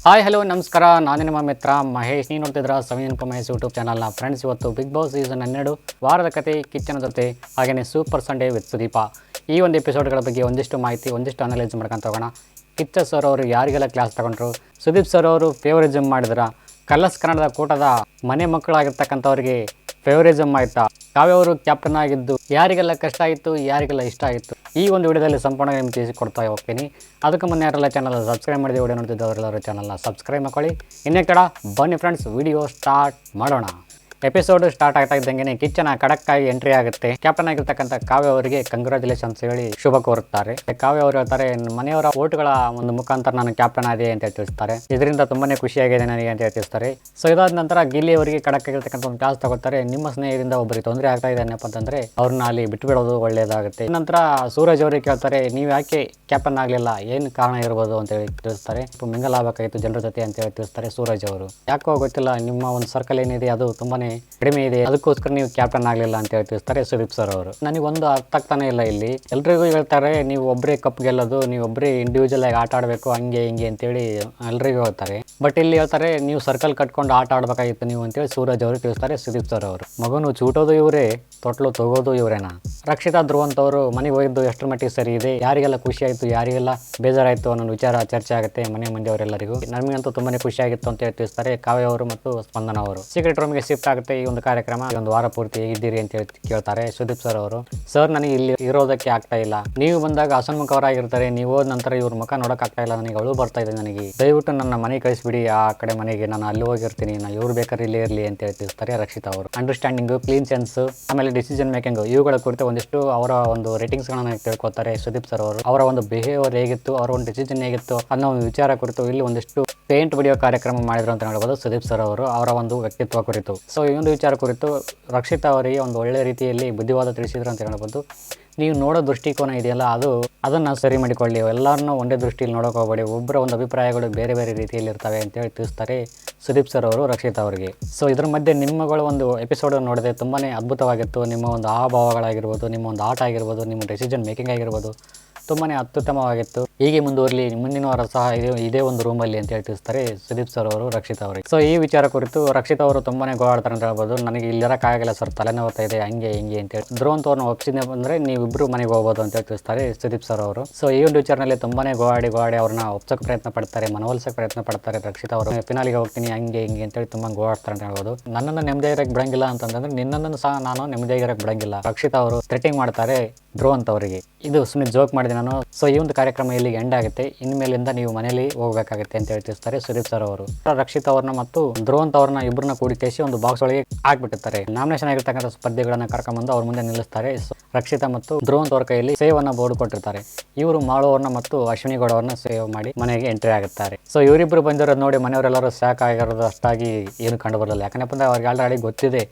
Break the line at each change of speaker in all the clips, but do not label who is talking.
Hi hello ನಮಸ್ಕಾರ, ನಾನು ನಿಮ್ಮ ಮಿತ್ರ ಮಹೇಶ್. ನೀವು ನೋಡ್ತಿದ್ರ ಸವಿನೆನಪು ಮಹೇಶ್ ಯೂಟ್ಯೂಬ್ ಚಾನಲ್ನ. ಫ್ರೆಂಡ್ಸ್, ಇವತ್ತು ಬಿಗ್ ಬಾಸ್ ಸೀಸನ್ 12 ವಾರದ ಕತೆ ಕಿಚ್ಚನ ಜೊತೆ ಹಾಗೆಯೇ ಸೂಪರ್ ಸಂಡೇ ವಿತ್ ಸುದೀಪ ಈ ಒಂದು ಎಪಿಸೋಡ್ಗಳ ಬಗ್ಗೆ ಒಂದಿಷ್ಟು ಮಾಹಿತಿ, ಒಂದಿಷ್ಟು ಅನಲೈಸ್ ಮಾಡ್ಕೊಂತ ಹೋಗೋಣ. ಕಿಚ್ಚ ಸರ್ ಅವರು ಯಾರಿಗೆಲ್ಲ ಕ್ಲಾಸ್ ತಗೊಂಡ್ರು, ಸುದೀಪ್ ಸರ್ ಅವರು ಫೇವರಿಸಮ್ ಮಾಡಿದ್ರ, ಕಲರ್ಸ್ ಕನ್ನಡದ ಕೂಟದ ಮನೆ ಮಕ್ಕಳಾಗಿರ್ತಕ್ಕಂಥವ್ರಿಗೆ ಫೇವರಿಸಮ್ ಆಯ್ತಾ, ಕಾವ್ಯ ಅವರು ಕ್ಯಾಪ್ಟನ್ ಆಗಿದ್ದು ಯಾರಿಗೆಲ್ಲ ಕಷ್ಟ ಆಯಿತು, ಯಾರಿಗೆಲ್ಲ ಇಷ್ಟ ಆಯಿತು, ಈ ಒಂದು ವಿಡಿಯೋದಲ್ಲಿ ಸಂಪೂರ್ಣ ನಿಮ್ಗೆ ತಿಳಿಸಿಕೊಡ್ತಾ ಹೋಗ್ತೀನಿ. ಅದಕ್ಕೆ ಮುನ್ನೆ ಯಾರೆಲ್ಲ ಚಾನಲ್ ಸಬ್ಸ್ಕ್ರೈಬ್ ಮಾಡಿದೆ, ವಿಡಿಯೋ ನೋಡ್ತಿದ್ದವರೆಲ್ಲರೂ ಚಾನಲ್ನ ಸಬ್ಸ್ಕ್ರೈಬ್ ಮಾಡ್ಕೊಳ್ಳಿ. ಇನ್ನೇ ತಡ ಬನ್ನಿ ಫ್ರೆಂಡ್ಸ್, ವಿಡಿಯೋ ಸ್ಟಾರ್ಟ್ ಮಾಡೋಣ. ಎಪಿಸೋಡ್ ಸ್ಟಾರ್ಟ್ ಆಗ್ತಾ ಇದ್ದಂಗೆ ಕಿಚ್ಚನ ಖಡಕ್ಕಾಗಿ ಎಂಟ್ರಿ ಆಗುತ್ತೆ. ಕ್ಯಾಪ್ಟನ್ ಆಗಿರ್ತಕ್ಕಂಥ ಕಾವ್ಯ ಅವರಿಗೆ ಕಂಗ್ರಾಚುಲೇಷನ್ಸ್ ಹೇಳಿ ಶುಭ ಕೋರುತ್ತಾರೆ. ಕಾವ್ಯ ಅವರು ಹೇಳ್ತಾರೆ, ಮನೆಯವರ ಓಟ್ಗಳ ಒಂದು ಮುಖಾಂತರ ನಾನು ಕ್ಯಾಪ್ಟನ್ ಆದೆ ಅಂತ ತಿಳಿಸ್ತಾರೆ. ಇದರಿಂದ ತುಂಬಾನೇ ಖುಷಿಯಾಗಿದೆ ನನಗೆ ಅಂತ ತಿಳಿಸ್ತಾರೆ. ಸೊ ಇದಾದ ನಂತರ ಗಿಲ್ಲಿ ಅವರಿಗೆ ಖಡಕ್ ಆಗಿರ್ತಕ್ಕಂಥ ಒಂದು ಕ್ಲಾಸ್ ತಗೋತಾರೆ. ನಿಮ್ಮ ಸ್ನೇಹದಿಂದ ಒಬ್ಬರಿಗೆ ತೊಂದರೆ ಆಗ್ತಾ ಇದೆ ಏನಪ್ಪ ಅಂತಂದ್ರೆ ಅವ್ರನ್ನ ಅಲ್ಲಿ ಬಿಟ್ಬಿಡೋದು ಒಳ್ಳೇದಾಗುತ್ತೆ. ನಂತರ ಸೂರಜ್ ಅವರಿಗೆ ಕೇಳ್ತಾರೆ, ನೀವು ಯಾಕೆ ಕ್ಯಾಪ್ಟನ್ ಆಗ್ಲಿಲ್ಲ, ಏನು ಕಾರಣ ಇರ್ಬೋದು ಅಂತ ಹೇಳಿ ತಿಳಿಸ್ತಾರೆ. ಮಿಂಗಲ್ ಆಗಬೇಕಾಗಿತ್ತು ಜನರ ಜೊತೆ ಅಂತ ಹೇಳಿ ತಿಳಿಸ್ತಾರೆ ಸೂರಜ್ ಅವರು. ಯಾಕೋ ಗೊತ್ತಿಲ್ಲ, ನಿಮ್ಮ ಒಂದು ಸರ್ಕಲ್ ಏನಿದೆ ಅದು ತುಂಬಾನೇ ಕಡಿಮೆ ಇದೆ, ಅದಕ್ಕೋಸ್ಕರ ನೀವು ಕ್ಯಾಪ್ಟನ್ ಆಗಲಿಲ್ಲ ಅಂತ ಹೇಳಿ ತಿಳಿಸ್ತಾರೆ ಸುದೀಪ್ ಸರ್ ಅವರು. ನನಗೊಂದು ಅರ್ಥ ಆಗ್ತಾನೆ ಇಲ್ಲ, ಇಲ್ಲಿ ಎಲ್ರಿಗೂ ಹೇಳ್ತಾರೆ ನೀವು ಒಬ್ಬರೇ ಕಪ್ ಗೆಲ್ಲೋದು, ನೀವು ಒಬ್ಬರೇ ಇಂಡಿವಿಜುವಲ್ ಆಗಿ ಆಟ ಆಡಬೇಕು, ಹಂಗೆ ಹಿಂಗೆ ಅಂತೇಳಿ ಎಲ್ರಿಗೂ ಹೇಳ್ತಾರೆ. ಬಟ್ ಇಲ್ಲಿ ಹೇಳ್ತಾರೆ ನೀವು ಸರ್ಕಲ್ ಕಟ್ಕೊಂಡು ಆಟ ಆಡಬೇಕಾಗಿತ್ತು ನೀವು ಅಂತೇಳಿ ಸೂರಜ್ ಅವರು ತಿಳಿಸ್ತಾರೆ ಸುದೀಪ್ ಸರ್ ಅವರು. ಮಗನು ಚೂಟೋದು ಇವರೇ, ತೊಟ್ಲು ತಗೋದು ಇವರೇನಾ. ರಕ್ಷಿತಾ ಧ್ರುವಂತ್ ಅವರು ಮನೆಗೆ ಹೋಗಿದ್ದು ಎಷ್ಟರ ಮಟ್ಟಿಗೆ ಸರಿ ಇದೆ, ಯಾರಿಗೆಲ್ಲ ಖುಷಿ ಆಯಿತು, ಯಾರಿಗೆಲ್ಲ ಬೇಜಾರಾಯಿತು ಅನ್ನೋ ವಿಚಾರ ಚರ್ಚೆ ಆಗುತ್ತೆ ಮನೆ ಮಂದಿಯವರೆಲ್ಲರಿಗೂ. ನಮಗಂತೂ ತುಂಬಾನೇ ಖುಷಿ ಆಗಿತ್ತು ಅಂತ ಹೇಳಿ ತಿಳಿಸ್ತಾರೆ ಕಾವ್ಯ ಅವರು ಮತ್ತು ಸ್ಪಂದನ ಅವರು. ಸೀಕ್ರೆಟ್ ರೂಮ್ಗೆ ಶಿಫ್ಟ್ ಆಗುತ್ತೆ ಈ ಒಂದು ಕಾರ್ಯಕ್ರಮ. ಈ ಒಂದು ವಾರ ಪೂರ್ತಿ ಹೇಗಿದ್ದೀರಿ ಅಂತ ಹೇಳಿ ಕೇಳ್ತಾರೆ ಸುದೀಪ್ ಸರ್ ಅವರು. ಸರ್, ನನಗೆ ಇಲ್ಲಿ ಇರೋದಕ್ಕೆ ಆಗ್ತಾ ಇಲ್ಲ, ನೀವು ಬಂದಾಗ ಹಸನ್ಮುಖವರಾಗಿರ್ತಾರೆ, ನೀವು ಹೋದ ನಂತರ ಇವ್ರ ಮುಖ ನೋಡಕ್ ಆಗ್ತಾ ಇಲ್ಲ, ನನಗೆ ಅಳು ಬರ್ತಾ ಇದೆ, ನನಗೆ ದಯವಿಟ್ಟು ನನ್ನ ಮನೆ ಕಳಿಸ್ಬಿಡಿ, ಆ ಕಡೆ ಮನೆಗೆ ನಾನು ಅಲ್ಲಿ ಹೋಗಿರ್ತೀನಿ, ನಾ ಇವ್ರು ಬೇಕಾದ್ರೆ ಇಲ್ಲೇ ಇರಲಿ ಅಂತ ಹೇಳಿ ತಿಳಿಸ್ತಾರೆ ರಕ್ಷಿತಾ ಅವರು. ಅಂಡರ್ಸ್ಟ್ಯಾಂಡಿಂಗ್, ಕ್ಲೀನ್ ಸೆನ್ಸ್, ಆಮೇಲೆ ಡಿಸಿಷನ್ ಮೇಕಿಂಗ್, ಇವುಗಳ ಕುರಿತು ಒಂದಿಷ್ಟು ಅವರ ಒಂದು ರೇಟಿಂಗ್ಸ್ ಗಳನ್ನ ತಿಳ್ಕೊತಾರೆ ಸುದೀಪ್ ಸರ್ ಅವರು. ಅವರ ಒಂದು ಬಿಹೇವಿಯರ್ ಹೇಗಿತ್ತು, ಅವರ ಒಂದು ಡಿಸಿಷನ್ ಹೇಗಿತ್ತು ಅನ್ನೋ ಒಂದು ವಿಚಾರ ಕುರಿತು ಇಲ್ಲಿ ಒಂದಿಷ್ಟು ಪೇಂಟ್ ವಿಡಿಯೋ ಕಾರ್ಯಕ್ರಮ ಮಾಡಿದ್ರು ಅಂತ ಹೇಳ್ಬೋದು ಸುದೀಪ್ ಸರ್ ಅವರು, ಅವರ ಒಂದು ವ್ಯಕ್ತಿತ್ವ ಕುರಿತು. ಸೊ ಈ ಒಂದು ವಿಚಾರ ಕುರಿತು ರಕ್ಷಿತಾ ಅವರಿಗೆ ಒಂದು ಒಳ್ಳೆ ರೀತಿಯಲ್ಲಿ ಬುದ್ಧಿವಾದ ತಿಳಿಸಿದ್ರು ಅಂತ ಹೇಳ್ಬೋದು. ನೀವು ನೋಡೋ ದೃಷ್ಟಿಕೋನ ಇದೆಯಲ್ಲ, ಅದನ್ನು ಸರಿ ಮಾಡಿಕೊಳ್ಳಿ, ಎಲ್ಲರನ್ನೂ ಒಂದೇ ದೃಷ್ಟಿಯಲ್ಲಿ ನೋಡೋಕೆ ಹೋಗಬೇಡಿ, ಒಬ್ಬರ ಒಂದು ಅಭಿಪ್ರಾಯಗಳು ಬೇರೆ ಬೇರೆ ರೀತಿಯಲ್ಲಿ ಇರ್ತವೆ ಅಂತೇಳಿ ತಿಳಿಸ್ತಾರೆ ಸುದೀಪ್ ಸರ್ ಅವರು ರಕ್ಷಿತಾ ಅವರಿಗೆ. ಸೊ ಇದ್ರ ಮಧ್ಯೆ ನಿಮ್ಮಗಳ ಒಂದು ಎಪಿಸೋಡ್ ನೋಡಿದೆ, ತುಂಬಾ ಅದ್ಭುತವಾಗಿತ್ತು. ನಿಮ್ಮ ಒಂದು ಹಾವಭಾವಗಳಾಗಿರ್ಬೋದು, ನಿಮ್ಮ ಒಂದು ಆಟ ಆಗಿರ್ಬೋದು, ನಿಮ್ಮ ಡೆಸಿಷನ್ ಮೇಕಿಂಗ್ ಆಗಿರ್ಬೋದು, ತುಂಬಾ ಅತ್ಯುತ್ತಮವಾಗಿತ್ತು. ಹೀಗೆ ಮುಂದುವರಲಿ, ಮುಂದಿನ ವಾರ ಸಹ ಇದೇ ಒಂದು ರೂಮಲ್ಲಿ ಅಂತ ಹೇಳಿ ತಿಳಿಸ್ತಾರೆ ಸುದೀಪ್ ಸರ್ ಅವರು ರಕ್ಷಿತಾ ಅವರಿಗೆ. ಸೊ ಈ ವಿಚಾರ ಕುರಿತು ರಕ್ಷಿತಾ ಅವರು ತುಂಬಾನೇ ಗೋಳಾಡ್ತಾರೆ ಅಂತ ಹೇಳ್ಬೋದು. ನನಗೆ ಇಲ್ಲಿರಕ್ಕಾಗಲ್ಲ ಸರ್, ತಲೆನೋವ್ತಾ ಇದೆ, ಹಂಗೆ ಹಿಂಗೆ ಅಂತೇಳಿ. ಧ್ರುವಂತ್ ಅವ್ರನ್ನ ಒಪ್ಪಿಸಿದೆ ಬಂದರೆ ನೀವಿಬ್ಬರು ಮನೆಗೆ ಹೋಗ್ಬೋದು ಅಂತ ತಿಳಿಸ್ತಾರೆ ಸುದೀಪ್ ಸರ್ ಅವರು. ಸೊ ಈ ಒಂದು ವಿಚಾರದಲ್ಲಿ ತುಂಬಾನೇ ಗೋವಾಡಿ ಅವ್ರನ್ನ ಒಪ್ಸೋಕೆ ಪ್ರಯತ್ನ ಪಡ್ತಾರೆ, ಮನವೊಲಿಸೋಕೆ ಪ್ರಯತ್ನ ಪಡ್ತಾರೆ ರಕ್ಷಿತಾ ಅವರು. ಫಿನಾಲಿಗೆ ಹೋಗ್ತೀನಿ ಹಂಗೆ ಹಿಂಗೆ ಅಂತೇಳಿ ತುಂಬಾ ಗೋಳಾಡ್ತಾರೆ ಅಂತ ಹೇಳ್ಬೋದು. ನನ್ನನ್ನು ನೆಮ್ಮದಿಯಾಗಿರಕ್ಕೆ ಬಿಡಂಗಿಲ್ಲ ಅಂತಂದ್ರೆ ನಿನ್ನನ್ನು ಸಹ ನಾನು ನೆಮ್ಮದಿಯಾಗಿರಕ್ಕೆ ಬಿಡಂಗಿಲ್ಲ, ರಕ್ಷಿತಾ ಅವರು ಥ್ರೆಟಿಂಗ್ ಮಾಡ್ತಾರೆ ಧ್ರುವಂತ್ ಅವರಿಗೆ. ಇದು ಸುಮ್ಮನೆ ಜೋಕ್ ಮಾಡಿದೆ ನಾನು. ಸೊ ಈ ಒಂದು ಕಾರ್ಯಕ್ರಮ ಇಲ್ಲಿಗೆ ಎಂಡ್ ಆಗುತ್ತೆ, ಇನ್ಮೇಲಿಂದ ನೀವು ಮನೆಯಲ್ಲಿ ಹೋಗಬೇಕಾಗುತ್ತೆ ಅಂತ ಹೇಳಿ ತಿಳಿಸ್ತಾರೆ ಸುದೀಪ್ ಸರ್ ಅವರು. ರಕ್ಷಿತಾ ಅವ್ರನ್ನ ಮತ್ತು ಧ್ರುವಂತ್ ಅವ್ರನ್ನ ಇಬ್ಬರನ್ನ ಕೂಡಿ ಕೇಸಿ ಒಂದು ಬಾಕ್ಸ್ ಒಳಗೆ ಹಾಕ್ಬಿಟ್ಟಿರ್ತಾರೆ. ನಾಮಿನೇಷನ್ ಆಗಿರ್ತಕ್ಕಂಥ ಸ್ಪರ್ಧೆಗಳನ್ನ ಕರ್ಕೊಂಡ್ಬಂದು ಅವ್ರ ಮುಂದೆ ನಿಲ್ಲಿಸ್ತಾರೆ. ರಕ್ಷಿತಾ ಮತ್ತು ಧ್ರುವಂತ್ ಅವ್ರ ಕೈಯಲ್ಲಿ ಸೇವನ್ನ ಬೋರ್ಡ್ ಕೊಟ್ಟಿರ್ತಾರೆ. ಇವರು ಮಾಳು ಅವ್ರನ್ನ ಮತ್ತು ಅಶ್ವಿನಿ ಗೌಡ ಅವ್ರನ್ನ ಸೇವ್ ಮಾಡಿ ಮನೆಗೆ ಎಂಟ್ರಿ ಆಗುತ್ತಾರೆ. ಸೊ ಇವರಿಬ್ಬರು ಬಂದಿರೋದು ನೋಡಿ ಮನೆಯವರೆಲ್ಲರೂ ಶಾಕ್ ಆಗಿರೋದು ಅಷ್ಟಾಗಿ ಏನು ಕಂಡು ಬರಲ್ಲ. ಯಾಕಂದ್ರೆ ಅವ್ರಿಗೆ ಆಲ್ರೆಡಿ ಗೊತ್ತಿದೆ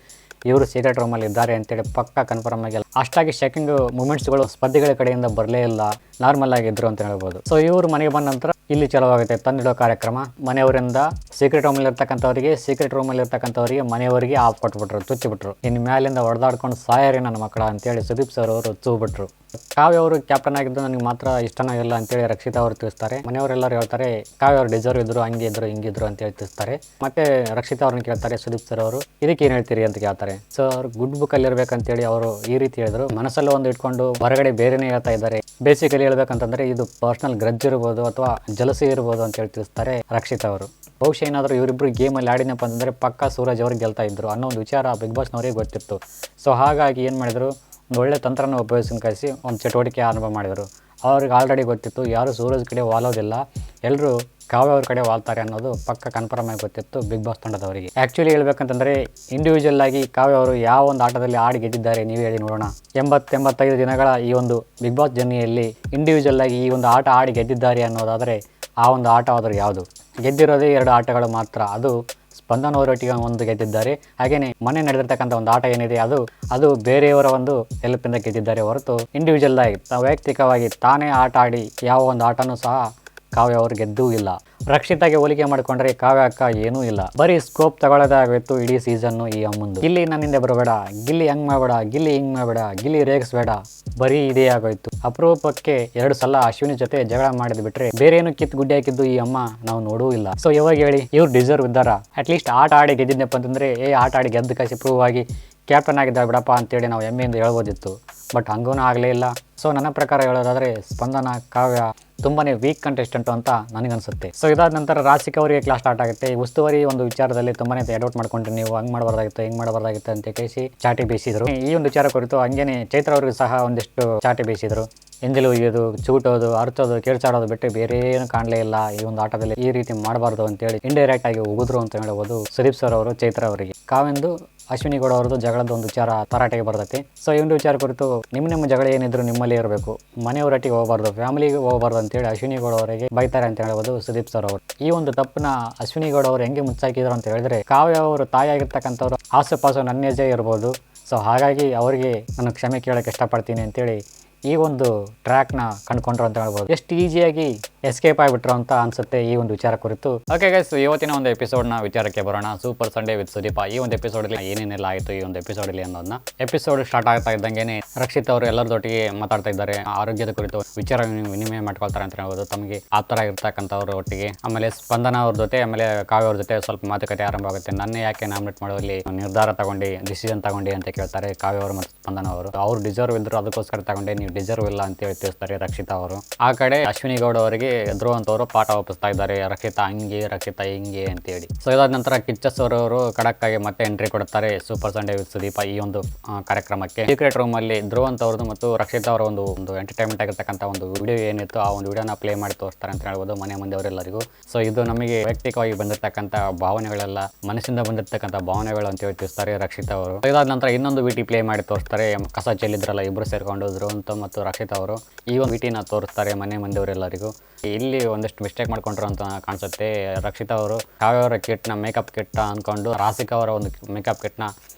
ಇವರು ಸೀಕ್ರೆಟ್ ರೂಮಲ್ಲಿ ಇದ್ದಾರೆ ಅಂತೇಳಿ ಪಕ್ಕ ಕನ್ಫರ್ಮ್ ಆಗಿಲ್ಲ. ಅಷ್ಟಾಗಿ ಶಾಕಿಂಗ್ ಮೂಮೆಂಟ್ಸ್ಗಳು ಸ್ಪರ್ಧಿಗಳ ಕಡೆಯಿಂದ ಬರಲೇ ಇಲ್ಲ, ನಾರ್ಮಲ್ ಆಗಿದ್ರು ಅಂತ ಹೇಳ್ಬೋದು. ಸೊ ಇವರು ಮನೆಗೆ ಬಂದ ನಂತರ ಇಲ್ಲಿ ಚಲವಾಗುತ್ತೆ ತಂದಿಡೋ ಕಾರ್ಯಕ್ರಮ. ಮನೆಯವರಿಂದ ಸೀಕ್ರೆಟ್ ರೂಮಲ್ಲಿ ಇರ್ತಕ್ಕಂಥವ್ರಿಗೆ, ಸೀಕ್ರೆಟ್ ರೂಮಲ್ಲಿ ಇರ್ತಕ್ಕಂಥವ್ರಿಗೆ ಮನೆಯವರಿಗೆ ಆಫ್ ಕೊಟ್ಬಿಟ್ರು, ತುಚ್ಚಿಬಿಟ್ರು. ಇನ್ನು ಮ್ಯಾಲಿಂದ ಹೊಡೆದಾಡ್ಕೊಂಡು ಸಾಯರಿ ನನ್ನ ಮಕ್ಕಳ ಅಂತೇಳಿ ಸುದೀಪ್ ಸರ್ ಅವರು ಚೂಬಿಟ್ರು. ಕಾವ್ಯ ಅವರು ಕ್ಯಾಪ್ಟನ್ ಆಗಿದ್ದು ನನಗೆ ಮಾತ್ರ ಇಷ್ಟನೇ ಇಲ್ಲ ಅಂತೇಳಿ ರಕ್ಷಿತಾ ಅವರು ತಿಳಿಸ್ತಾರೆ. ಮನೆಯವರೆಲ್ಲರೂ ಹೇಳ್ತಾರೆ ಕಾವ್ಯ ಅವರು ಡಿಸರ್ವ್ ಇದ್ರು, ಹಂಗೆ ಇದ್ರು ಹಿಂಗಿದ್ರು ಅಂತೇಳಿ ತಿಳಿಸ್ತಾರೆ. ಮತ್ತೆ ರಕ್ಷಿತಾ ಅವ್ರನ್ನ ಕೇಳ್ತಾರೆ ಸುದೀಪ್ ಸರ್ ಅವರು, ಇದಕ್ಕೆ ಏನು ಹೇಳ್ತೀರಿ ಅಂತ ಕೇಳ್ತಾರೆ. ಸೊ ಅವ್ರು ಗುಡ್ ಬುಕ್ ಅಲ್ಲಿ ಇರ್ಬೇಕಂತೇಳಿ ಅವರು ಈ ರೀತಿ ಹೇಳಿದ್ರು. ಮನಸ್ಸಲ್ಲಿ ಒಂದು ಇಟ್ಕೊಂಡು ಹೊರಗಡೆ ಬೇರೆನೇ ಹೇಳ್ತಾ ಇದ್ದಾರೆ. ಬೇಸಿಕಲಿ ಹೇಳ್ಬೇಕಂತಂದ್ರೆ ಇದು ಪರ್ಸನಲ್ ಗ್ರಜ್ ಇರ್ಬೋದು ಅಥವಾ ಜಲಸಿ ಇರ್ಬೋದು ಅಂತ ಹೇಳಿ ತಿಳಿಸ್ತಾರೆ ರಕ್ಷಿತಾ ಅವರು. ಬಹುಶಃ ಏನಾದರೂ ಇವರಿಬ್ಬರು ಗೇಮಲ್ಲಿ ಆಡಿನಪ್ಪ ಅಂತಂದರೆ ಪಕ್ಕ ಸೂರಜ್ ಅವ್ರಿಗೆ ಗೆಲ್ತಾ ಇದ್ರು ಅನ್ನೋ ಒಂದು ವಿಚಾರ ಬಿಗ್ ಬಾಸ್ನವರಿಗೆ ಗೊತ್ತಿತ್ತು. ಸೊ ಹಾಗಾಗಿ ಏನು ಮಾಡಿದ್ರು, ಒಂದು ಒಳ್ಳೆ ತಂತ್ರನ ಉಪಯೋಗಿಸಿ ಕಳಿಸಿ ಒಂದು ಚಟುವಟಿಕೆ ಆರಂಭ ಮಾಡಿದರು. ಅವ್ರಿಗೆ ಆಲ್ರೆಡಿ ಗೊತ್ತಿತ್ತು ಯಾರು ಸೂರಜ್ ಕಡೆ ವಾಲೋದಿಲ್ಲ, ಎಲ್ಲರೂ ಕಾವ್ಯ ಅವ್ರ ಕಡೆ ವಾಲ್ತಾರೆ ಅನ್ನೋದು ಪಕ್ಕ ಕನ್ಫರ್ಮ್ ಆಗಿ ಗೊತ್ತಿತ್ತು ಬಿಗ್ ಬಾಸ್ ತಂಡದವರಿಗೆ. ಆ್ಯಕ್ಚುಲಿ ಹೇಳ್ಬೇಕಂತಂದರೆ ಇಂಡಿವಿಜುವಲ್ ಆಗಿ ಕಾವ್ಯ ಅವರು ಯಾವ ಒಂದು ಆಟದಲ್ಲಿ ಆಡಿ ಗೆದ್ದಿದ್ದಾರೆ ನೀವು ಹೇಳಿ ನೋಡೋಣ. 85 ದಿನಗಳ ಈ ಒಂದು ಬಿಗ್ ಬಾಸ್ ಜರ್ನಿಯಲ್ಲಿ ಇಂಡಿವಿಜುವಲ್ ಆಗಿ ಈ ಒಂದು ಆಟ ಆಡಿ ಗೆದ್ದಿದ್ದಾರೆ ಅನ್ನೋದಾದರೆ ಆ ಒಂದು ಆಟ ಆದರೂ ಯಾವುದು? ಗೆದ್ದಿರೋದೇ 2 ಆಟಗಳು ಮಾತ್ರ. ಅದು ಸ್ಪಂದನ ಅವರೊಟ್ಟಿಗೆ ಒಂದು ಗೆದ್ದಿದ್ದಾರೆ, ಹಾಗೇನೆ ಮನೆ ನಡೆದಿರ್ತಕ್ಕಂಥ ಒಂದು ಆಟ ಏನಿದೆ ಅದು ಬೇರೆಯವರ ಒಂದು ಹೆಲ್ಪಿಂದ ಗೆದ್ದಿದ್ದಾರೆ ಹೊರತು ಇಂಡಿವಿಜುವಲ್ ಆಗಿ ವೈಯಕ್ತಿಕವಾಗಿ ತಾನೇ ಆಟ ಆಡಿ ಯಾವ ಒಂದು ಆಟನೂ ಸಹ ಕಾವ್ಯ ಅವ್ರು ಗೆದ್ದೂ ಇಲ್ಲ. ರಕ್ಷಿತಾಗೆ ಹೋಲಿಕೆ ಮಾಡಿಕೊಂಡ್ರೆ ಕಾವ್ಯ ಅಕ್ಕ ಏನೂ ಇಲ್ಲ. ಬರೀ ಸ್ಕೋಪ್ ತಗೊಳ್ಳೋದೇ ಆಗೋಯ್ತು ಇಡೀ ಸೀಸನ್ನು ಈ ಅಮ್ಮಂದು. ಗಿಲ್ಲಿ ನನ್ನಿಂದ ಬರಬೇಡ, ಗಿಲ್ಲಿ ಹಂಗ್ ಮಾಡಬೇಡ, ಗಿಲ್ಲಿ ಹಿಂಗ್ ಮಾಡಬೇಡ, ಗಿಲ್ಲಿ ರೇಗಿಸ್ಬೇಡ, ಬರೀ ಇದೇ ಆಗೋಯ್ತು. ಅಪರೂಪಕ್ಕೆ 2 ಸಲ ಅಶ್ವಿನಿ ಜೊತೆ ಜಗಳ ಮಾಡಿದ್ ಬಿಟ್ರೆ ಬೇರೆ ಏನು ಕಿತ್ತು ಗುಡ್ಡೆ ಹಾಕಿದ್ದು ಈ ಅಮ್ಮ ನಾವು ನೋಡೂ ಇಲ್ಲ. ಸೊ ಯಾವಾಗ ಹೇಳಿ ಇವ್ರು ಡಿಸರ್ವ್ ಇದ್ದಾರ? ಅಟ್ಲೀಸ್ಟ್ ಆಟ ಆಡಿ ಗೆದ್ದಿದ್ದಪ್ಪ ಅಂತಂದ್ರೆ ಆಟ ಆಡಿ ಗೆದ್ದ ಕಾಸಿ ಪ್ರೂವ್ ಆಗಿ ಕ್ಯಾಪ್ಟನ್ ಆಗಿದ್ದ ಬಿಡಪ್ಪ ಅಂತೇಳಿ ನಾವು ಹೆಮ್ಮೆಯಿಂದ ಹೇಳ್ಬೋದಿತ್ತು. ಬಟ್ ಹಂಗೂ ಆಗಲೇ ಇಲ್ಲ. ಸೊ ನನ್ನ ಪ್ರಕಾರ ಹೇಳೋದಾದ್ರೆ ಸ್ಪಂದನ ಕಾವ್ಯ ತುಂಬಾನೇ ವೀಕ್ ಕಂಟೆಸ್ಟೆಂಟ್ ಅಂತ ನನಗನ್ಸುತ್ತೆ. ಸೊ ಇದಾದ ನಂತರ ರಾಶಿಕಾ ಅವರಿಗೆ ಕ್ಲಾಸ್ ಸ್ಟಾರ್ಟ್ ಆಗುತ್ತೆ. ಉಸ್ತುವಾರಿ ಒಂದು ವಿಚಾರದಲ್ಲಿ ತುಂಬಾನೇ ಎಡೌಟ್ ಮಾಡ್ಕೊಂಡ್ರೆ ನೀವು ಹಂಗ್ ಮಾಡಬಾರ್ದಾಗಿತ್ತು, ಹಿಂಗ್ ಮಾಡಬಾರ್ದಾಗಿತ್ತು ಅಂತ ಕೇಳಿಸಿ ಚಾಟಿ ಬೀಸಿದ್ರು. ಈ ಒಂದು ವಿಚಾರ ಕುರಿತು ಹಂಗೇನೆ ಚೈತ್ರ ಅವ್ರಿಗೂ ಸಹ ಒಂದಿಷ್ಟು ಚಾಟಿ ಬೀಸಿದ್ರು. ಎಂಜಲು ಒಯ್ಯೋದು, ಚೂಟೋದು, ಅರ್ಚೋದು, ಕೇಳ್ಚಾಡೋದು ಬಿಟ್ಟು ಬೇರೆ ಏನು ಕಾಣಲೇ ಇಲ್ಲ ಈ ಒಂದು ಆಟದಲ್ಲಿ. ಈ ರೀತಿ ಮಾಡಬಾರ್ದು ಅಂತೇಳಿ ಇಂಡೈರೆಕ್ಟ್ ಆಗಿ ಉಗಿದ್ರು ಅಂತ ಹೇಳ್ಬೋದು ಸುದೀಪ್ ಸರ್ ಅವರು ಚೈತ್ರ ಅವರಿಗೆ. ಕಾವೆಂದು ಅಶ್ವಿನಿ ಗೌಡ ಅವ್ರದ್ದು ಜಗಳದ ಒಂದು ವಿಚಾರ ತರಾಟೆಗೆ ಬರ್ತೈತಿ. ಸೊ ಈ ಒಂದು ವಿಚಾರ ಕುರಿತು ನಿಮ್ಮ ಜಗಳ ಏನಿದ್ರು ನಿಮ್ಮಲ್ಲಿ ಇರಬೇಕು, ಮನೆಯವರೊಟ್ಟಿಗೆ ಹೋಗಬಾರ್ದು, ಫ್ಯಾಮಿಲಿಗೆ ಹೋಗಬಾರ್ದು ಅಂತೇಳಿ ಅಶ್ವಿನಿ ಗೌಡ ಅವರಿಗೆ ಬೈತಾರೆ ಅಂತ ಹೇಳ್ಬೋದು ಸುದೀಪ್ ಸರ್ ಅವರು. ಈ ಒಂದು ತಪ್ಪನ್ನ ಅಶ್ವಿನಿ ಗೌಡ ಅವರು ಹೆಂಗೆ ಮುಚ್ಚಾಕಿದ್ರು ಅಂತ ಹೇಳಿದ್ರೆ, ಕಾವ್ಯ ಅವರು ತಾಯಿಯಾಗಿರ್ತಕ್ಕಂಥವ್ರು ಆಸುಪಾಸು ನನ್ನ ಏಜೇ ಇರ್ಬೋದು. ಸೊ ಹಾಗಾಗಿ ಅವರಿಗೆ ನಾನು ಕ್ಷಮೆ ಕೇಳೋಕ್ಕೆ ಇಷ್ಟಪಡ್ತೀನಿ ಅಂತೇಳಿ ಈ ಒಂದು ಟ್ರ್ಯಾಕ್ನ ಕಂಡುಕೊಂಡ್ರು ಅಂತ ಹೇಳ್ಬೋದು. ಎಷ್ಟು ಈಸಿಯಾಗಿ ಎಸ್ಕೇಪ್ ಆಗಿಬಿಟ್ರು ಅಂತ ಅನ್ಸುತ್ತೆ ಈ ಒಂದು ವಿಚಾರ ಕುರಿತು. ಓಕೆ ಗೈಸ್, ಇವತ್ತಿನ ಒಂದು ಎಪಿಸೋಡ್ನ ವಿಚಾರಕ್ಕೆ ಬರೋಣ. Super Sunday with Sudeep. ಈ ಒಂದು ಎಪಿಸೋಡಲ್ಲಿ ಏನೇನೆಲ್ಲ ಆಯಿತು ಈ ಒಂದು ಎಪಿಸೋಡಲ್ಲಿ ಅನ್ನೋದನ್ನ. ಎಪಿಸೋಡ್ ಸ್ಟಾರ್ಟ್ ಆಗ್ತಾ ಇದ್ದಂಗೆ ರಕ್ಷಿತ್ ಅವರು ಎಲ್ಲರದೊಟ್ಟಿಗೆ ಮಾತಾಡ್ತಾ ಇದ್ದಾರೆ. ಆರೋಗ್ಯದ ಕುರಿತು ವಿಚಾರ ವಿನಿಮಯ ಮಾಡ್ಕೊಳ್ತಾರೆ ಅಂತ ಹೇಳ್ಬೋದು ತಮಗೆ ಆತರ ಇರ್ತಕ್ಕಂಥವ್ರ ಒಟ್ಟಿಗೆ. ಆಮೇಲೆ ಸ್ಪಂದನ ಅವ್ರ ಜೊತೆ, ಆಮೇಲೆ ಕಾವ್ಯ ಅವ್ರ ಜೊತೆ ಸ್ವಲ್ಪ ಮಾತುಕತೆ ಆರಂಭ ಆಗುತ್ತೆ. ನನ್ನೇ ಯಾಕೆ ನಾಮಿನೇಟ್ ಮಾಡೋಲ್ಲಿ ನಿರ್ಧಾರ ತಗೊಂಡು ಡಿಸಿಷನ್ ತಗೊಂಡು ಅಂತ ಕೇಳ್ತಾರೆ ಕಾವ್ಯ ಅವರು ಮತ್ತು ಸ್ಪಂದನ ಅವರು. ಅವ್ರು ಡಿಸರ್ವ್ ಇದ್ರು ಅದಕ್ಕೋಸ್ಕರ ತಗೊಂಡೆ, ನೀವು ಡಿಸರ್ವ್ ಇಲ್ಲ ಅಂತ ಹೇಳಿ ತಿಳಿಸ್ತಾರೆ ರಕ್ಷಿತಾ ಅವರು. ಆ ಕಡೆ ಅಶ್ವಿನಿ ಗೌಡ ಅವರಿಗೆ ಧ್ರುವ ಅಂತವರು ಪಾಠ ಒಪ್ಪಿಸ್ತಾ ಇದ್ದಾರೆ, ರಕ್ಷಿತಾ ಹಂಗೆ, ರಕ್ಷಿತಾ ಹಿಂಗೆ ಅಂತೇಳಿ. ಸೊ ಇದಾದ ನಂತರ ಕಿಚ್ಚಸ್ ಅವರು ಖಡಕ್ ಆಗಿ ಮತ್ತೆ ಎಂಟ್ರಿ ಕೊಡುತ್ತಾರೆ ಸೂಪರ್ ಸಂಡೇ ವಿತ್ ಸುದೀಪ ಈ ಒಂದು ಕಾರ್ಯಕ್ರಮಕ್ಕೆ. ಸೀಕ್ರೆಟ್ ರೂಮ್ ಅಲ್ಲಿ ಧ್ರುವ ಅಂತವ್ರದ್ದು ಮತ್ತು ರಕ್ಷಿತಾ ಅವರ ಒಂದು ಎಂಟರ್ಟೈನ್ಮೆಂಟ್ ಆಗಿರ್ತಕ್ಕಂಥ ಒಂದು ವಿಡಿಯೋ ಏನಿತ್ತು ಆ ಒಂದು ವಿಡಿಯೋನ ಪ್ಲೇ ಮಾಡಿ ತೋರಿಸ್ತಾರೆ ಅಂತ ಹೇಳ್ಬೋದು ಮನೆ ಮಂದಿಯವರೆಲ್ಲರಿಗೂ. ಸೊ ಇದು ನಮಗೆ ವೈಯಕ್ತಿಕವಾಗಿ ಬಂದಿರತಕ್ಕಂಥ ಭಾವನೆಗಳೆಲ್ಲ, ಮನಸ್ಸಿಂದ ಬಂದಿರತಕ್ಕಂಥ ಭಾವನೆಗಳು ಅಂತ ಹೇಳಿ ತಿಳಿಸ್ತಾರೆ ರಕ್ಷಿತಾ ಅವರು. ಇದಾದ ನಂತರ ಇನ್ನೊಂದು ವಿಟಿ ಪ್ಲೇ ಮಾಡಿ ತೋರಿಸ್ತಾರೆ. ಕಸ ಚೆಲ್ಲಿದ್ರಲ್ಲ ಇಬ್ರು ಸೇರ್ಕೊಂಡು ಧ್ರುವ ಮತ್ತು ರಕ್ಷಿತಾ ಅವರು. ಈ ಒಂದು ವಿಟಿನ ತೋರಿಸ್ತಾರೆ ಮನೆ ಮಂದಿಯವರೆಲ್ಲರಿಗೂ. ಇಲ್ಲಿ ಒಂದಷ್ಟು ಮಿಸ್ಟೇಕ್ ಮಾಡ್ಕೊಂಡ್ರು ಅಂತ ಕಾಣಿಸುತ್ತೆ. ರಕ್ಷಿತಾ ಅವರು ಕಾವ್ಯ ಅವರ ಕಿಟ್ನ ಮೇಕಪ್ ಕಿಟ್ ಅಂದ್ಕೊಂಡು ರಾಶಿಕಾ ಅವರ ಒಂದು ಮೇಕಪ್ ಕಿಟ್ನ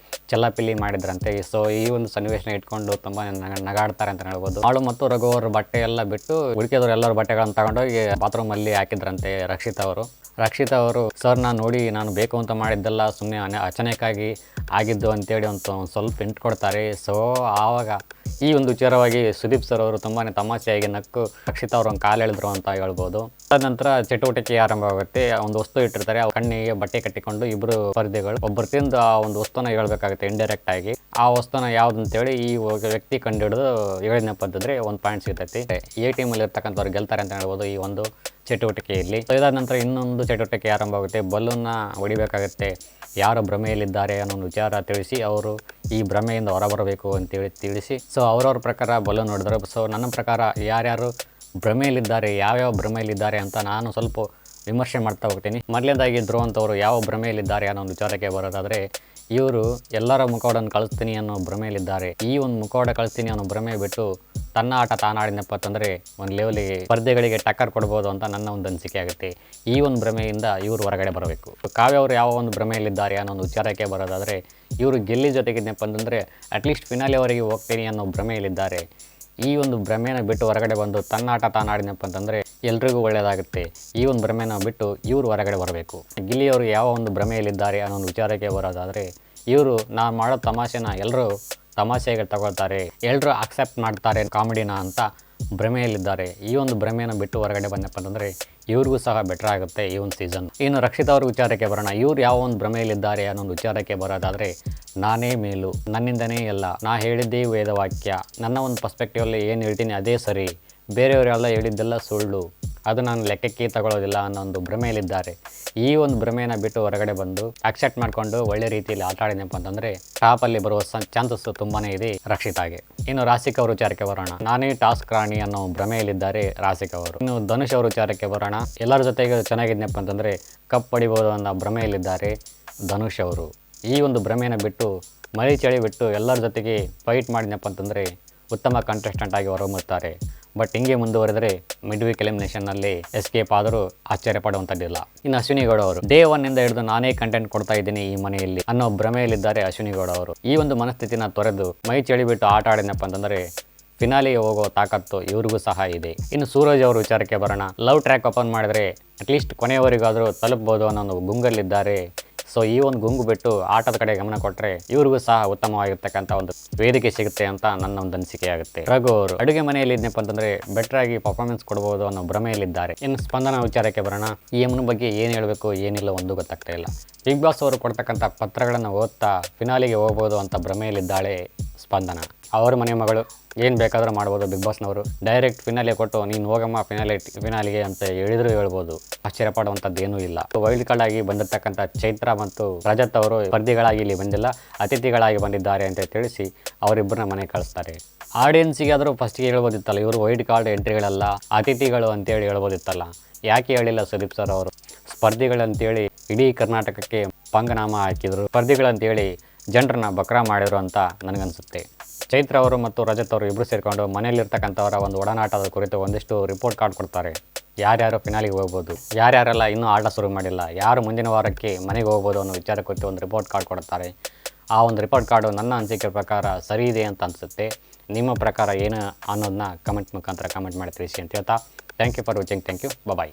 ಚೆಲ್ಲಾಪಿಲ್ಲಿ ಮಾಡಿದ್ರಂತೆ. ಸೊ ಈ ಒಂದು ಸನ್ನಿವೇಶನ ಇಟ್ಕೊಂಡು ತುಂಬಾ ನಗಾಡ್ತಾರೆ ಅಂತ ಹೇಳ್ಬೋದು. ಆಳು ಮತ್ತು ರಘು ಅವ್ರ ಬಟ್ಟೆ ಎಲ್ಲ ಬಿಟ್ಟು ಉಳಿಕೆದವ್ರು ಎಲ್ಲರ ಬಟ್ಟೆಗಳನ್ನು ತಗೊಂಡೋಗಿ ಬಾತ್ರೂಮ್ ಅಲ್ಲಿ ಹಾಕಿದ್ರಂತೆ ರಕ್ಷಿತಾ ಅವರು. ರಕ್ಷಿತಾ ಅವರು ಸರ್ನ ನೋಡಿ ನಾನು ಬೇಕು ಅಂತ ಮಾಡಿದ್ದೆಲ್ಲ ಸುಮ್ಮನೆ ಅಚಾನಕ್ಕಾಗಿ ಆಗಿದ್ದು ಅಂತೇಳಿ ಒಂದು ಸ್ವಲ್ಪ ಇಂಟ್ ಕೊಡ್ತಾರೆ. ಸೊ ಆವಾಗ ಈ ಒಂದು ವಿಚಾರವಾಗಿ ಸುದೀಪ್ ಸರ್ ಅವರು ತುಂಬಾ ತಮಾಷೆಯಾಗಿ ನಕ್ಕು ರಕ್ಷಿತಾ ಅವರು ಒಂದು ಕಾಲು ಎಳೆದ್ರು ಅಂತ ಹೇಳ್ಬೋದು. ಅದ ನಂತರ ಚಟುವಟಿಕೆ ಆರಂಭವಾಗುತ್ತೆ. ಒಂದು ವಸ್ತು ಇಟ್ಟಿರ್ತಾರೆ, ಕಣ್ಣಿಗೆ ಬಟ್ಟೆ ಕಟ್ಟಿಕೊಂಡು ಇಬ್ಬರು ಸ್ಪರ್ಧಿಗಳು ಒಬ್ಬರು ತಿಂದು ಆ ಒಂದು ವಸ್ತುನ ಹೇಳ್ಬೇಕಾಗುತ್ತೆ ಇಂಡೈರೆಕ್ಟ್ ಆಗಿ. ಆ ವಸ್ತುನ ಯಾವ್ದು ಅಂತೇಳಿ ಈ ವ್ಯಕ್ತಿ ಕಂಡು ಹಿಡಿದು ಹೇಳಿದ್ನಪ್ಪ ಅಂತಂದ್ರೆ ಒಂದು ಪಾಯಿಂಟ್ ಸಿಗ್ತೈತಿ. ಎ ಟೀಮಲ್ಲಿ ಇರ್ತಕ್ಕಂಥವ್ರು ಗೆಲ್ತಾರೆ ಅಂತ ಹೇಳ್ಬೋದು ಈ ಒಂದು ಚಟುವಟಿಕೆಯಲ್ಲಿ. ಇದಾದ ನಂತರ ಇನ್ನೊಂದು ಚಟುವಟಿಕೆ ಆರಂಭ ಆಗುತ್ತೆ. ಬಲೂನ್ನ ಹೊಡಿಬೇಕಾಗುತ್ತೆ. ಯಾರು ಭ್ರಮೆಯಲ್ಲಿದ್ದಾರೆ ಅನ್ನೋ ಒಂದು ವಿಚಾರ ತಿಳಿಸಿ ಅವರು ಈ ಭ್ರಮೆಯಿಂದ ಹೊರಬರಬೇಕು ಅಂತೇಳಿ ತಿಳಿಸಿ. ಸೊ ಅವ್ರವ್ರ ಪ್ರಕಾರ ಬಲೂನ್ ಹೊಡೆದ್ರು. ಸೊ ನನ್ನ ಪ್ರಕಾರ ಯಾರ್ಯಾರು ಭ್ರಮೆಯಲ್ಲಿದ್ದಾರೆ, ಯಾವ್ಯಾವ ಭ್ರಮೆಯಲ್ಲಿದ್ದಾರೆ ಅಂತ ನಾನು ಸ್ವಲ್ಪ ವಿಮರ್ಶೆ ಮಾಡ್ತಾ ಹೋಗ್ತೀನಿ. ಮೊದಲನೇದಾಗಿ ಧ್ರುವ ಅಂತವರು ಯಾವ ಭ್ರಮೆಯಲ್ಲಿದ್ದಾರೆ ಅನ್ನೋ ಒಂದು ವಿಚಾರಕ್ಕೆ ಬರೋದಾದರೆ, ಇವರು ಎಲ್ಲರ ಮುಖವಾಡನ್ನು ಕಳಿಸ್ತೀನಿ ಅನ್ನೋ ಭ್ರಮೆಯಲ್ಲಿದ್ದಾರೆ. ಈ ಒಂದು ಮುಖವಾಡ ಕಳಿಸ್ತೀನಿ ಅನ್ನೋ ಭ್ರಮೆ ಬಿಟ್ಟು ತನ್ನ ಆಟ ತಾನಾಡಿನಪ್ಪ ಅಂತಂದರೆ ಒಂದು ಲೆವೆಲಿಗೆ ಸ್ಪರ್ಧೆಗಳಿಗೆ ಟಕ್ಕರ್ ಕೊಡ್ಬೋದು ಅಂತ ನನ್ನ ಒಂದು ಅನಿಸಿಕೆ ಆಗುತ್ತೆ. ಈ ಒಂದು ಭ್ರಮೆಯಿಂದ ಇವರು ಹೊರಗಡೆ ಬರಬೇಕು. ಕಾವ್ಯ ಅವರು ಯಾವ ಒಂದು ಭ್ರಮೆಯಲ್ಲಿದ್ದಾರೆ ಅನ್ನೋ ಒಂದು ವಿಚಾರಕ್ಕೆ ಬರೋದಾದರೆ, ಇವರು ಗೆಲ್ಲಿ ಜೊತೆಗಿದ್ನಪ್ಪ ಅಂತಂದರೆ ಅಟ್ಲೀಸ್ಟ್ ಫಿನಾಲೆವರೆಗೆ ಹೋಗ್ತೀನಿ ಅನ್ನೋ ಭ್ರಮೆಯಲ್ಲಿದ್ದಾರೆ. ಈ ಒಂದು ಭ್ರಮೆನ ಬಿಟ್ಟು ಹೊರಗಡೆ ಬಂದು ತನ್ನ ಆಟ ತಾನಾಡಿನಪ್ಪ ಅಂತಂದರೆ ಎಲ್ರಿಗೂ ಒಳ್ಳೆಯದಾಗುತ್ತೆ. ಈ ಒಂದು ಭ್ರಮೆನ ಬಿಟ್ಟು ಇವರು ಹೊರಗಡೆ ಬರಬೇಕು. ಗಿಲ್ಲಿಯವರು ಯಾವ ಒಂದು ಭ್ರಮೆಯಲ್ಲಿದ್ದಾರೆ ಅನ್ನೋ ಒಂದು ವಿಚಾರಕ್ಕೆ ಬರೋದಾದರೆ, ಇವರು ನಾನು ಮಾಡೋ ತಮಾಷೆನ ಎಲ್ಲರೂ ತಮಾಷೆಗೆ ತಗೊಳ್ತಾರೆ, ಎಲ್ಲರೂ ಅಕ್ಸೆಪ್ಟ್ ಮಾಡ್ತಾರೆ ಕಾಮಿಡಿನ ಅಂತ ಭ್ರಮೆಯಲ್ಲಿದ್ದಾರೆ. ಈ ಒಂದು ಭ್ರಮೆಯನ್ನು ಬಿಟ್ಟು ಹೊರಗಡೆ ಬಂದಪ್ಪ ಅಂತಂದರೆ ಇವ್ರಿಗೂ ಸಹ ಬೆಟರ್ ಆಗುತ್ತೆ ಈ ಒಂದು ಸೀಸನ್. ಇನ್ನು ರಕ್ಷಿತಾ ಅವ್ರ ವಿಚಾರಕ್ಕೆ ಬರೋಣ. ಇವ್ರು ಯಾವ ಒಂದು ಭ್ರಮೆಯಲ್ಲಿದ್ದಾರೆ ಅನ್ನೋ ವಿಚಾರಕ್ಕೆ ಬರೋದಾದರೆ, ನಾನೇ ಮೇಲು, ನನ್ನಿಂದನೇ ಎಲ್ಲ, ನಾ ಹೇಳಿದ್ದೇ ವೇದವಾಕ್ಯ, ನನ್ನ ಒಂದು ಪರ್ಸ್ಪೆಕ್ಟಿವಲ್ಲಿ ಏನು ಹೇಳ್ತೀನಿ ಅದೇ ಸರಿ, ಬೇರೆಯವರೆಲ್ಲ ಹೇಳಿದ್ದೆಲ್ಲ ಸುಳ್ಳು, ಅದು ನಾನು ಲೆಕ್ಕಕ್ಕೆ ತಗೊಳ್ಳೋದಿಲ್ಲ ಅನ್ನೋ ಒಂದು ಭ್ರಮೆಯಲ್ಲಿದ್ದಾರೆ. ಈ ಒಂದು ಭ್ರಮೆಯನ್ನು ಬಿಟ್ಟು ಹೊರಗಡೆ ಬಂದು ಅಕ್ಸೆಪ್ಟ್ ಮಾಡಿಕೊಂಡು ಒಳ್ಳೆ ರೀತಿಯಲ್ಲಿ ಆಟ ಆಡಿದಪ್ಪ ಅಂತಂದರೆ ಟಾಪಲ್ಲಿ ಬರುವ ಚಾನ್ಸಸ್ ತುಂಬಾ ಇದೆ ರಕ್ಷಿತಾಗೆ. ಇನ್ನು ರಾಶಿಕಾ ಅವ್ರ ವಿಚಾರಕ್ಕೆ ಬರೋಣ. ನಾನೇ ಟಾಸ್ಕ್ ರಾಣಿ ಅನ್ನೋ ಭ್ರಮೆಯಲ್ಲಿದ್ದಾರೆ ರಾಶಿಕಾ ಅವರು. ಇನ್ನು ಧನುಷ್ ಅವ್ರ ವಿಚಾರಕ್ಕೆ ಬರೋಣ. ಎಲ್ಲರ ಜೊತೆಗೆ ಚೆನ್ನಾಗಿದ್ನಪ್ಪ ಅಂತಂದರೆ ಕಪ್ ಪಡಿಬೋದು ಅನ್ನೋ ಭ್ರಮೆಯಲ್ಲಿದ್ದಾರೆ ಧನುಷ್ ಅವರು. ಈ ಒಂದು ಭ್ರಮೆಯನ್ನು ಬಿಟ್ಟು ಮಳಿ ಚಳಿ ಬಿಟ್ಟು ಎಲ್ಲರ ಜೊತೆಗೆ ಫೈಟ್ ಮಾಡಿದ್ನಪ್ಪ ಅಂತಂದರೆ ಉತ್ತಮ ಕಂಟೆಸ್ಟೆಂಟ್ ಆಗಿ ಹೊರಹೊಮ್ಮುತ್ತಾರೆ. ಬಟ್ ಹಿಂಗೆ ಮುಂದುವರೆದರೆ ಮಿಡ್ ವೀಕ್ ಎಲಿಮಿನೇಷನ್ನಲ್ಲಿ ಎಸ್ಕೇಪ್ ಆದರೂ ಆಶ್ಚರ್ಯ ಪಡುವಂಥದ್ದಿಲ್ಲ. ಇನ್ನು ಅಶ್ವಿನಿ ಗೌಡ ಅವರು ಡೇ 1 ಇಂದ ಹಿಡಿದು ನಾನೇ ಕಂಟೆಂಟ್ ಕೊಡ್ತಾ ಇದ್ದೀನಿ ಈ ಮನೆಯಲ್ಲಿ ಅನ್ನೋ ಭ್ರಮೆಯಲ್ಲಿದ್ದಾರೆ ಅಶ್ವಿನಿ ಗೌಡ ಅವರು. ಈ ಒಂದು ಮನಸ್ಥಿತಿನ ತೊರೆದು ಮೈ ಚಳಿಬಿಟ್ಟು ಆಟ ಆಡಿದ್ನಪ್ಪ ಅಂತಂದರೆ ಫಿನಾಲಿಗೆ ಹೋಗೋ ತಾಕತ್ತು ಇವ್ರಿಗೂ ಸಹ ಇದೆ. ಇನ್ನು ಸೂರಜ್ ಅವ್ರ ವಿಚಾರಕ್ಕೆ ಬರೋಣ. ಲವ್ ಟ್ರ್ಯಾಕ್ ಓಪನ್ ಮಾಡಿದ್ರೆ ಅಟ್ಲೀಸ್ಟ್ ಕೊನೆಯವರೆಗಾದರೂ ತಲುಪ್ಬೋದು ಅನ್ನೋ ಒಂದು ಗುಂಗಲ್ಲಿದ್ದಾರೆ. ಸೊ ಈ ಒಂದು ಗುಂಗು ಬಿಟ್ಟು ಆಟದ ಕಡೆ ಗಮನ ಕೊಟ್ಟರೆ ಇವ್ರಿಗೂ ಸಹ ಉತ್ತಮವಾಗಿರ್ತಕ್ಕಂಥ ಒಂದು ವೇದಿಕೆ ಸಿಗುತ್ತೆ ಅಂತ ನನ್ನ ಒಂದು ಅನಿಸಿಕೆ ಆಗುತ್ತೆ. ರಘು ಅವರು ಅಡುಗೆ ಮನೆಯಲ್ಲಿ ಇದ್ನಪ್ಪ ಅಂತಂದರೆ ಬೆಟರ್ ಆಗಿ ಪರ್ಫಾರ್ಮೆನ್ಸ್ ಕೊಡ್ಬೋದು ಅನ್ನೋ ಭ್ರಮೆಯಲ್ಲಿದ್ದಾರೆ. ಇನ್ನು ಸ್ಪಂದನ ವಿಚಾರಕ್ಕೆ ಬರೋಣ. ಈ ಅಮ್ಮನ ಬಗ್ಗೆ ಏನು ಹೇಳಬೇಕು ಏನಿಲ್ಲ ಒಂದು ಗೊತ್ತಾಗ್ತಾ ಇಲ್ಲ. ಬಿಗ್ ಬಾಸ್ ಅವರು ಕೊಡ್ತಕ್ಕಂಥ ಪತ್ರಗಳನ್ನು ಓದ್ತಾ ಫಿನಾಲಿಗೆ ಹೋಗ್ಬೋದು ಅಂತ ಭ್ರಮೆಯಲ್ಲಿದ್ದಾಳೆ ಸ್ಪಂದನ. ಅವ್ರ ಮನೆ ಮಗಳು ಏನು ಬೇಕಾದರೂ ಮಾಡ್ಬೋದು. ಬಿಗ್ ಬಾಸ್ನವರು ಡೈರೆಕ್ಟ್ ಫಿನಾಲಿಗೆ ಕೊಟ್ಟು ನೀನು ಹೋಗಮ್ಮ ಫಿನಾಲಿಗೆ ಅಂತ ಹೇಳಿದ್ರು ಹೇಳ್ಬೋದು. ಆಶ್ಚರ್ಯ ಪಡುವಂಥದ್ದು ಏನೂ ಇಲ್ಲ. ವೈಲ್ಡ್ ಕಾರ್ಡ್ ಆಗಿ ಬಂದಿರತಕ್ಕಂಥ ಚೈತ್ರ ಮತ್ತು ರಜತ್ ಅವರು ಸ್ಪರ್ಧಿಗಳಾಗಿ ಇಲ್ಲಿ ಬಂದಿಲ್ಲ, ಅತಿಥಿಗಳಾಗಿ ಬಂದಿದ್ದಾರೆ ಅಂತ ತಿಳಿಸಿ ಅವರಿಬ್ಬರನ್ನ ಮನೆಗೆ ಕಳಿಸ್ತಾರೆ. ಆಡಿಯನ್ಸಿಗೆ ಆದರೂ ಫಸ್ಟಿಗೆ ಹೇಳ್ಬೋದಿತ್ತಲ್ಲ, ಇವರು ವೈಲ್ಡ್ ಕಾರ್ಡ್ ಎಂಟ್ರಿಗಳಲ್ಲ ಅತಿಥಿಗಳು ಅಂತೇಳಿ ಹೇಳ್ಬೋದಿತ್ತಲ್ಲ. ಯಾಕೆ ಹೇಳಿಲ್ಲ ಸುದೀಪ್ ಸರ್ ಅವರು? ಸ್ಪರ್ಧಿಗಳಂತೇಳಿ ಇಡೀ ಕರ್ನಾಟಕಕ್ಕೆ ಪಂಗನಾಮ ಹಾಕಿದರು, ಸ್ಪರ್ಧಿಗಳಂತೇಳಿ ಜನರನ್ನ ಬಕ್ರಾ ಮಾಡಿದ್ರು ಅಂತ ನನಗನ್ಸುತ್ತೆ. ಚೈತ್ರ ಅವರು ಮತ್ತು ರಜತ್ ಅವರು ಇಬ್ಬರು ಸೇರಿಕೊಂಡು ಮನೆಯಲ್ಲಿರ್ತಕ್ಕಂಥವರ ಒಂದು ಒಡನಾಟದ ಕುರಿತು ಒಂದಿಷ್ಟು ರಿಪೋರ್ಟ್ ಕಾರ್ಡ್ ಕೊಡ್ತಾರೆ. ಯಾರ್ಯಾರು ಫಿನಾಲಿಗೆ ಹೋಗ್ಬೋದು, ಯಾರ್ಯಾರೆಲ್ಲ ಇನ್ನೂ ಆಟ ಶುರು ಮಾಡಿಲ್ಲ, ಯಾರು ಮುಂದಿನ ವಾರಕ್ಕೆ ಮನೆಗೆ ಹೋಗ್ಬೋದು ಅನ್ನೋ ವಿಚಾರ ಕುರಿತು ಒಂದು ರಿಪೋರ್ಟ್ ಕಾರ್ಡ್ ಕೊಡ್ತಾರೆ. ಆ ಒಂದು ರಿಪೋರ್ಟ್ ಕಾರ್ಡು ನನ್ನ ಅನಿಸಿಕೆ ಪ್ರಕಾರ ಸರಿ ಇದೆ ಅಂತ ಅನಿಸುತ್ತೆ. ನಿಮ್ಮ ಪ್ರಕಾರ ಏನು ಅನ್ನೋದನ್ನ ಕಮೆಂಟ್ ಮುಖಾಂತರ ಕಮೆಂಟ್ ಮಾಡಿ ತಿಳಿಸಿ ಅಂತ ಹೇಳ್ತಾ thank you for watching. Thank you. Bye.